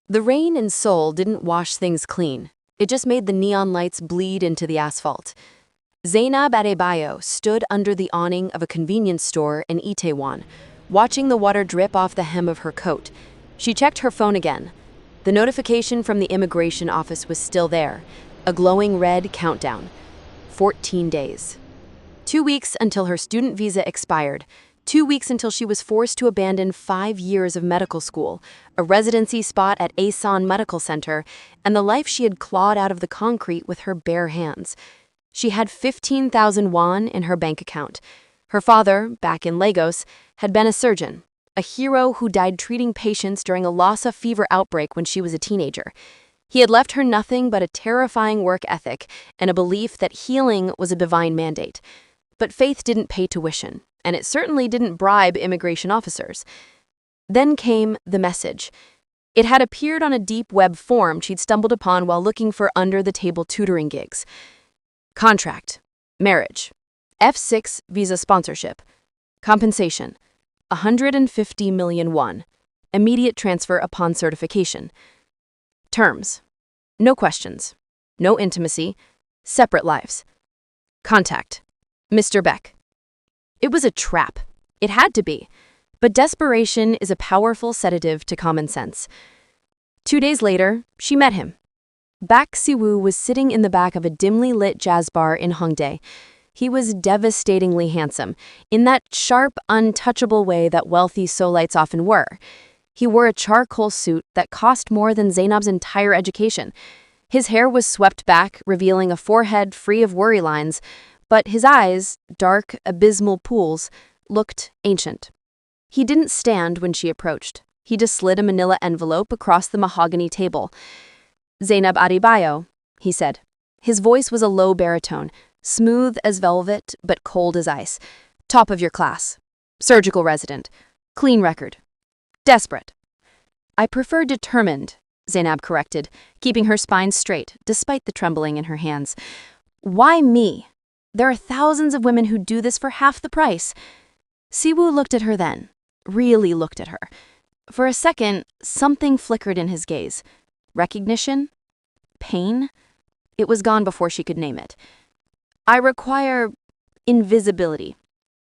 The rain in Seoul didn't wash things clean. It just made the neon lights bleed into the asphalt. Zainab Adebayo stood under the awning of a convenience store in Itaewon, watching the water drip off the hem of her coat. She checked her phone again. The notification from the immigration office was still there, a glowing red countdown. 14 days. 2 weeks until her student visa expired. 2 weeks until she was forced to abandon 5 years of medical school, a residency spot at Asan Medical Center, and the life she had clawed out of the concrete with her bare hands. She had 15,000 won in her bank account. Her father, back in Lagos, had been a surgeon, a hero who died treating patients during a Lassa fever outbreak when she was a teenager. He had left her nothing but a terrifying work ethic and a belief that healing was a divine mandate. But faith didn't pay tuition, and it certainly didn't bribe immigration officers. Then came the message. It had appeared on a deep web form she'd stumbled upon while looking for under-the-table tutoring gigs. Contract. Marriage. F6 visa sponsorship. Compensation. 150 million won. Immediate transfer upon certification. Terms. No questions. No intimacy. Separate lives. Contact. Mr. Beck. It was a trap. It had to be. But desperation is a powerful sedative to common sense. 2 days later, she met him. Bak Si-woo was sitting in the back of a dimly lit jazz bar in Hongdae. He was devastatingly handsome, in that sharp, untouchable way that wealthy Seoulites often were. He wore a charcoal suit that cost more than Zainab's entire education. His hair was swept back, revealing a forehead free of worry lines, but his eyes, dark, abysmal pools, looked ancient. He didn't stand when she approached. He just slid a manila envelope across the mahogany table. "Zainab Adebayo," he said. His voice was a low baritone, smooth as velvet but cold as ice. "Top of your class. Surgical resident. Clean record. Desperate." "I prefer determined," Zainab corrected, keeping her spine straight despite the trembling in her hands. "Why me? There are thousands of women who do this for half the price." Si-woo looked at her then, really looked at her. For a second, something flickered in his gaze. Recognition? Pain? It was gone before she could name it. "I require invisibility,"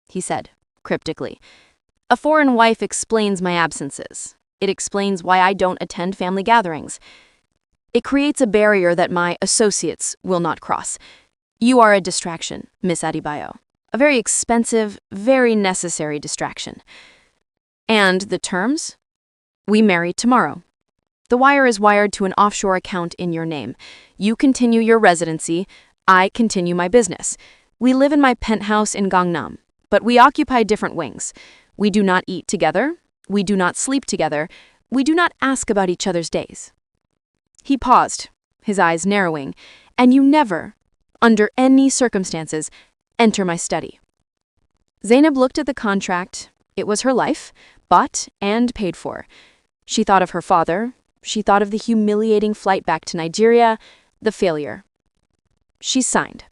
he said, cryptically. "A foreign wife explains my absences. It explains why I don't attend family gatherings. It creates a barrier that my associates will not cross. You are a distraction, Miss Adebayo. A very expensive, very necessary distraction." "And the terms?" "We marry tomorrow. The wire is wired to an offshore account in your name. You continue your residency. I continue my business. We live in my penthouse in Gangnam, but we occupy different wings. We do not eat together. We do not sleep together. We do not ask about each other's days." He paused, his eyes narrowing. "And you never, under any circumstances, enter my study." Zainab looked at the contract. It was her life, bought and paid for. She thought of her father. She thought of the humiliating flight back to Nigeria, the failure. She signed.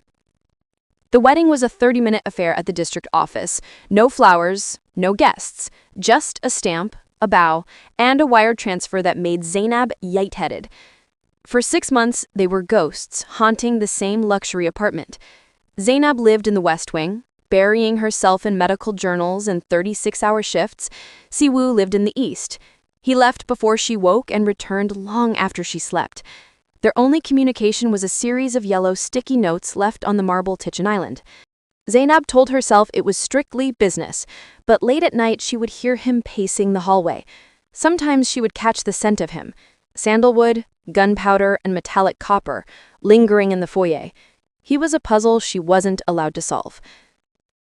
The wedding was a 30-minute affair at the district office. No flowers, no guests, just a stamp, a bow, and a wire transfer that made Zainab yight-headed. For 6 months, they were ghosts, haunting the same luxury apartment. Zainab lived in the West Wing, burying herself in medical journals and 36-hour shifts. Si-woo lived in the East. He left before she woke and returned long after she slept. Their only communication was a series of yellow sticky notes left on the marble kitchen island. Zainab told herself it was strictly business, but late at night she would hear him pacing the hallway. Sometimes she would catch the scent of him, sandalwood, gunpowder, and metallic copper, lingering in the foyer. He was a puzzle she wasn't allowed to solve.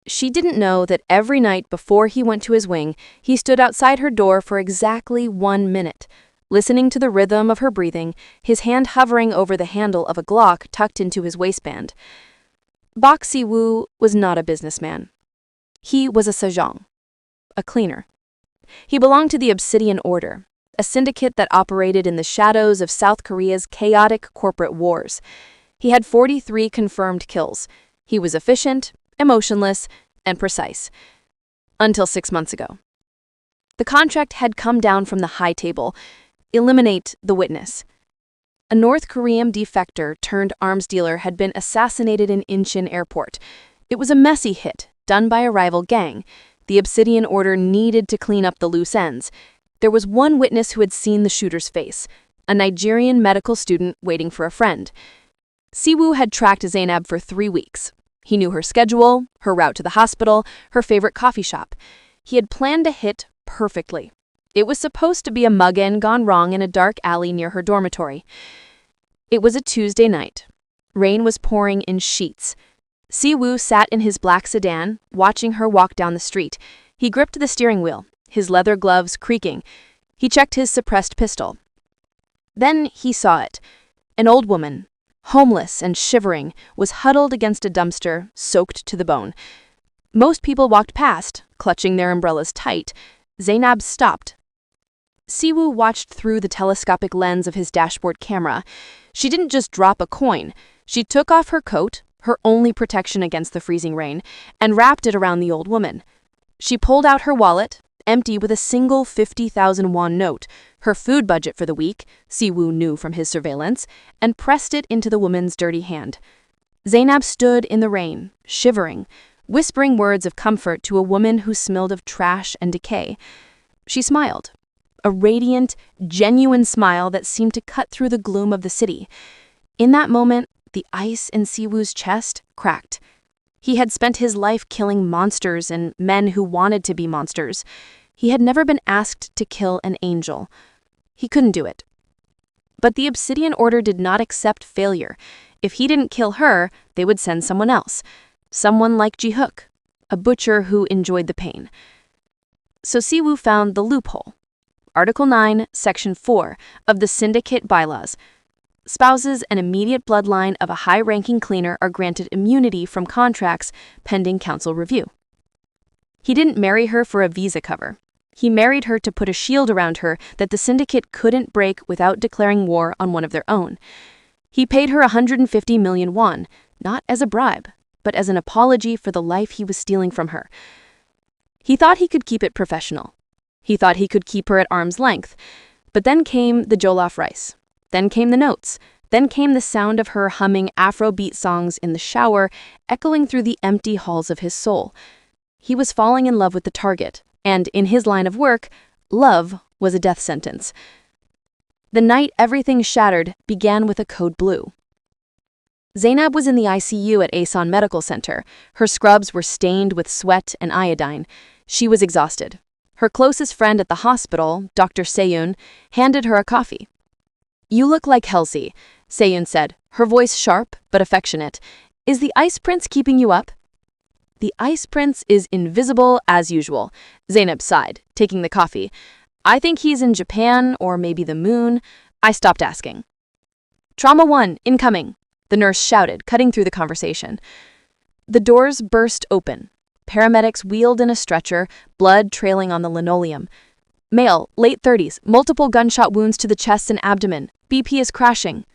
She didn't know that every night before he went to his wing, he stood outside her door for exactly 1 minute, listening to the rhythm of her breathing, his hand hovering over the handle of a Glock tucked into his waistband. Bak Si-woo was not a businessman. He was a sejong, a cleaner. He belonged to the Obsidian Order, a syndicate that operated in the shadows of South Korea's chaotic corporate wars. He had 43 confirmed kills. He was efficient, emotionless, and precise. Until 6 months ago. The contract had come down from the high table. eliminate the witness. A North Korean defector turned arms dealer had been assassinated in Incheon Airport. It was a messy hit, done by a rival gang. The Obsidian Order needed to clean up the loose ends. There was one witness who had seen the shooter's face, a Nigerian medical student waiting for a friend. Siwoo had tracked Zainab for 3 weeks. He knew her schedule, her route to the hospital, her favorite coffee shop. He had planned a hit perfectly. It was supposed to be a mug-in gone wrong in a dark alley near her dormitory. It was a Tuesday night. Rain was pouring in sheets. Siwoo sat in his black sedan, watching her walk down the street. He gripped the steering wheel, his leather gloves creaking. He checked his suppressed pistol. Then he saw it. An old woman, homeless and shivering, was huddled against a dumpster, soaked to the bone. Most people walked past, clutching their umbrellas tight. Zainab stopped. Siwoo watched through the telescopic lens of his dashboard camera. She didn't just drop a coin. She took off her coat, her only protection against the freezing rain, and wrapped it around the old woman. She pulled out her wallet, empty with a single 50,000 won note, her food budget for the week, Siwoo knew from his surveillance, and pressed it into the woman's dirty hand. Zainab stood in the rain, shivering, whispering words of comfort to a woman who smelled of trash and decay. She smiled. A radiant, genuine smile that seemed to cut through the gloom of the city. In that moment, the ice in Siwoo's chest cracked. He had spent his life killing monsters and men who wanted to be monsters. He had never been asked to kill an angel. He couldn't do it. But the Obsidian Order did not accept failure. If he didn't kill her, they would send someone else. Someone like Ji-hook, a butcher who enjoyed the pain. So Siwoo found the loophole. Article 9, Section 4 of the Syndicate Bylaws. Spouses and immediate bloodline of a high-ranking cleaner are granted immunity from contracts pending council review. He didn't marry her for a visa cover. He married her to put a shield around her that the syndicate couldn't break without declaring war on one of their own. He paid her 150 million won, not as a bribe, but as an apology for the life he was stealing from her. He thought he could keep it professional. He thought he could keep her at arm's length. But then came the jollof rice. Then came the notes. Then came the sound of her humming Afrobeat songs in the shower, echoing through the empty halls of his soul. He was falling in love with the target, and in his line of work, love was a death sentence. The night everything shattered began with a code blue. Zainab was in the ICU at Asan Medical Center. Her scrubs were stained with sweat and iodine. She was exhausted. Her closest friend at the hospital, Dr. Seyun, handed her a coffee. "You look like Halsey," Seyun said, her voice sharp but affectionate. "Is the Ice Prince keeping you up?" "The Ice Prince is invisible as usual," Zainab sighed, taking the coffee. "I think he's in Japan or maybe the moon. I stopped asking." "Trauma 1, incoming," the nurse shouted, cutting through the conversation. The doors burst open. Paramedics wheeled in a stretcher, blood trailing on the linoleum. "Male, late 30s, multiple gunshot wounds to the chest and abdomen. BP is crashing."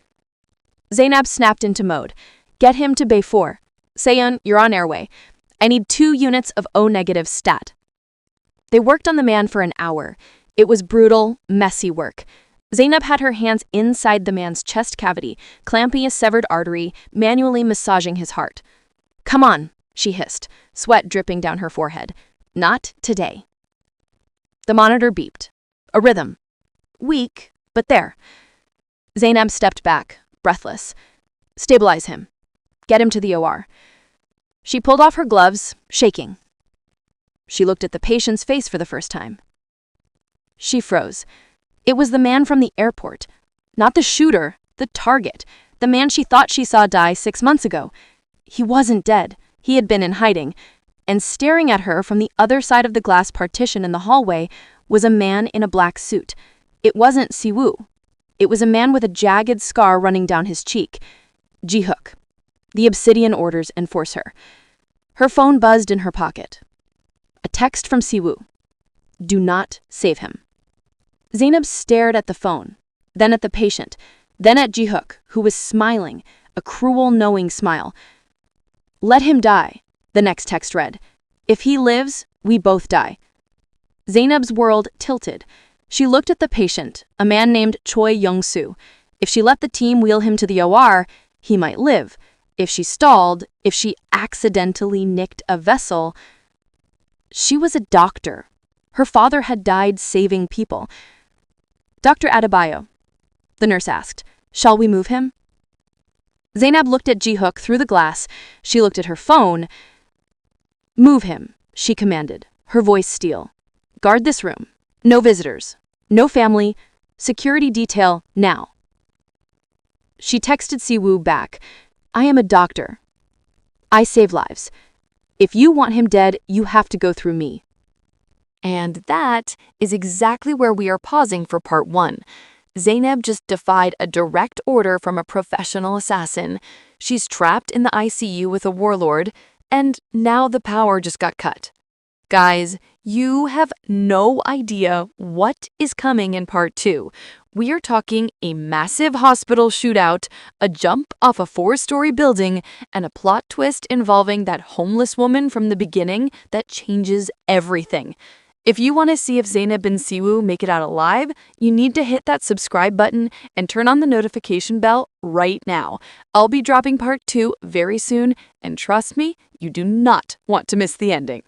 Zainab snapped into mode. "Get him to Bay 4. Seyun, you're on airway. I need 2 units of O-negative stat." They worked on the man for an hour. It was brutal, messy work. Zainab had her hands inside the man's chest cavity, clamping a severed artery, manually massaging his heart. "Come on," she hissed, sweat dripping down her forehead. "Not today." The monitor beeped. A rhythm. Weak, but there. Zainab stepped back, breathless. "Stabilize him. Get him to the OR." She pulled off her gloves, shaking. She looked at the patient's face for the first time. She froze. It was the man from the airport. Not the shooter, the target. The man she thought she saw die 6 months ago. He wasn't dead. He had been in hiding. And staring at her from the other side of the glass partition in the hallway was a man in a black suit. It wasn't Siwoo. It was a man with a jagged scar running down his cheek. Ji-hook. The Obsidian Order's enforcer. Her phone buzzed in her pocket. A text from Siwoo. "Do not save him." Zainab stared at the phone, then at the patient, then at Ji-hook, who was smiling, a cruel, knowing smile. "Let him die," the next text read. "If he lives, we both die." Zainab's world tilted. She looked at the patient, a man named Choi Young-soo. If she let the team wheel him to the OR, he might live. If she stalled, if she accidentally nicked a vessel. She was a doctor. Her father had died saving people. "Dr. Adebayo," the nurse asked, "shall we move him?" Zainab looked at Ji-hook through the glass. She looked at her phone. "Move him," she commanded, her voice steel. "Guard this room. No visitors. No family. Security detail now." She texted Siwoo back, "I am a doctor. I save lives. If you want him dead, you have to go through me." And that is exactly where we are pausing for part 1. Zainab just defied a direct order from a professional assassin. She's trapped in the ICU with a warlord, and now the power just got cut. Guys, you have no idea what is coming in part 2. We are talking a massive hospital shootout, a jump off a 4-story building, and a plot twist involving that homeless woman from the beginning that changes everything. If you want to see if Zainab and Siwoo make it out alive, you need to hit that subscribe button and turn on the notification bell right now. I'll be dropping part 2 very soon, and trust me, you do not want to miss the ending.